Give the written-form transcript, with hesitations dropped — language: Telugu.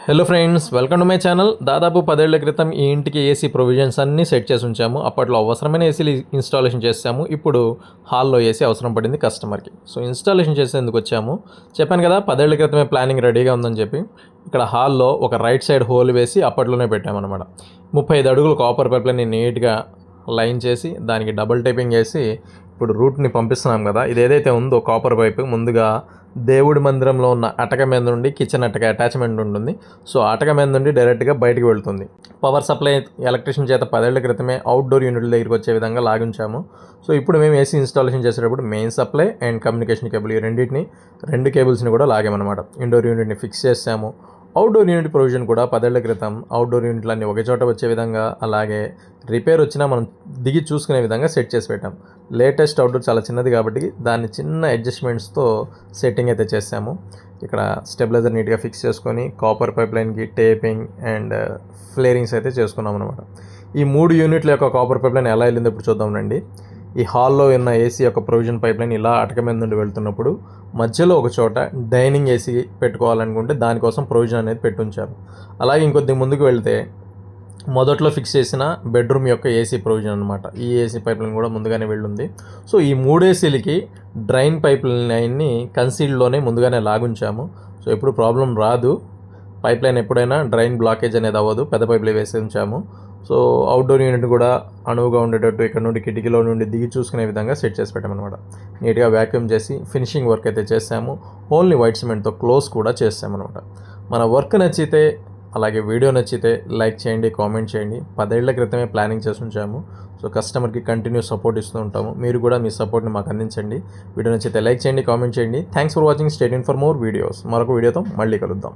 Hello friends, welcome to my channel. దాదాపు 10 ఏళ్ల క్రితం ఈ ఇంటికి ఏసీ ప్రొవిజన్స్ అన్నీ సెట్ చేసి ఉంచాము. అప్పట్లో అవసరమైన ఏసీలు ఇన్స్టాలేషన్ చేసాము. ఇప్పుడు హాల్లో ఏసీ అవసరం పడింది కస్టమర్కి. సో ఇన్స్టాలేషన్ చేసేందుకు వచ్చాము. చెప్పాను కదా, 10 ఏళ్ల క్రితమే ప్లానింగ్ రెడీగా ఉందని చెప్పి. ఇక్కడ హాల్లో ఒక రైట్ సైడ్ హోల్ వేసి అప్పట్లోనే పెట్టామన్నమాట. 35 అడుగులు కాపర్ పైప్లని నీట్గా లైన్ చేసి దానికి డబుల్ టైపింగ్ వేసి ఇప్పుడు రూట్ని పంపిస్తున్నాం కదా. ఇది ఏదైతే ఉందో కాపర్ పైపు ముందుగా దేవుడి మందిరంలో ఉన్న అటక మీద నుండి కిచెన్ అటక అటాచ్మెంట్ ఉంటుంది. సో అటక మీద నుండి డైరెక్ట్గా బయటికి వెళ్తుంది. పవర్ సప్లై ఎలక్ట్రీషియన్ చేత 10 ఏళ్ల క్రితమే అవుట్డోర్ యూనిట్ల దగ్గరికి వచ్చే విధంగా లాగించాము. సో ఇప్పుడు మేము ఏసీ ఇన్స్టాలేషన్ చేసేటప్పుడు main supply and communication cable ఈ రెండు కేబుల్స్ని కూడా లాగామన్నమాట. ఇండోర్ యూనిట్ని ఫిక్స్ చేసాము. అవుట్డోర్ యూనిట్ ప్రొవిజన్ కూడా 10 ఏళ్ల క్రితం అవుట్డోర్ యూనిట్లన్నీ ఒకే చోట వచ్చే విధంగా, అలాగే రిపేర్ వచ్చినా మనం దిగి చూసుకునే విధంగా సెట్ చేసి పెట్టాం. లేటెస్ట్ అవుట్డోర్ చాలా చిన్నది కాబట్టి దాన్ని చిన్న అడ్జస్ట్మెంట్స్తో సెట్టింగ్ అయితే చేసాము. ఇక్కడ స్టెబిలైజర్ నీట్గా ఫిక్స్ చేసుకొని కాపర్ పైప్ లైన్కి టేపింగ్ అండ్ ఫ్లేరింగ్స్ అయితే చేసుకున్నాం అనమాట. ఈ 3 యూనిట్ల యొక్క కాపర్ పైప్ లైన్ ఎలా వెళ్ళిందో ఇప్పుడు చూద్దాం రండి. ఈ హాల్లో ఉన్న ఏసీ యొక్క ప్రొవిజన్ పైప్ లైన్ ఇలా అటక మీద నుండి వెళ్తున్నప్పుడు మధ్యలో ఒక చోట డైనింగ్ ఏసీ పెట్టుకోవాలనుకుంటే దానికోసం ప్రొవిజన్ అనేది పెట్టుంచారు. అలాగే ఇంకొద్ది ముందుకు వెళ్తే మొదట్లో ఫిక్స్ చేసిన బెడ్రూమ్ యొక్క ఏసీ ప్రొవిజన్ అనమాట. ఈ ఏసీ పైప్ లైన్ కూడా ముందుగానే వెళ్ళుంది. సో ఈ 3 ఏసీలకి డ్రైన్ పైప్ లైన్ని కన్సీల్డ్లోనే ముందుగానే లాగుంచాము. సో ఎప్పుడు ప్రాబ్లం రాదు. పైప్ లైన్ ఎప్పుడైనా డ్రైన్ బ్లాకేజ్ అనేది అవ్వదు. పెద్ద పైపులే వేసి ఉంచాము. సో అవుట్డోర్ యూనిట్ కూడా అనువుగా ఉండేటట్టు ఇక్కడ నుండి కిటికీలో నుండి దిగి చూసుకునే విధంగా సెట్ చేసి పెట్టామన్నమాట. నీట్గా వ్యాక్యూమ్ చేసి ఫినిషింగ్ వర్క్ అయితే చేసాము. ఓన్లీ వైట్ సిమెంట్తో క్లోజ్ కూడా చేసామన్నమాట. మన వర్క్ నచ్చితే, అలాగే వీడియో నచ్చితే లైక్ చేయండి, కామెంట్ చేయండి. 10 ఏళ్ల క్రితమే ప్లానింగ్ చేసి ఉంచాము. సో కస్టమర్కి కంటిన్యూ సపోర్ట్ ఇస్తూ ఉంటాము. మీరు కూడా మీ సపోర్ట్ని మాకు అందించండి. వీడియో నచ్చితే లైక్ చేయండి, కామెంట్ చేయండి. Thanks for watching. Stay tuned for more videos. మరొక వీడియోతో మళ్ళీ కలుద్దాం.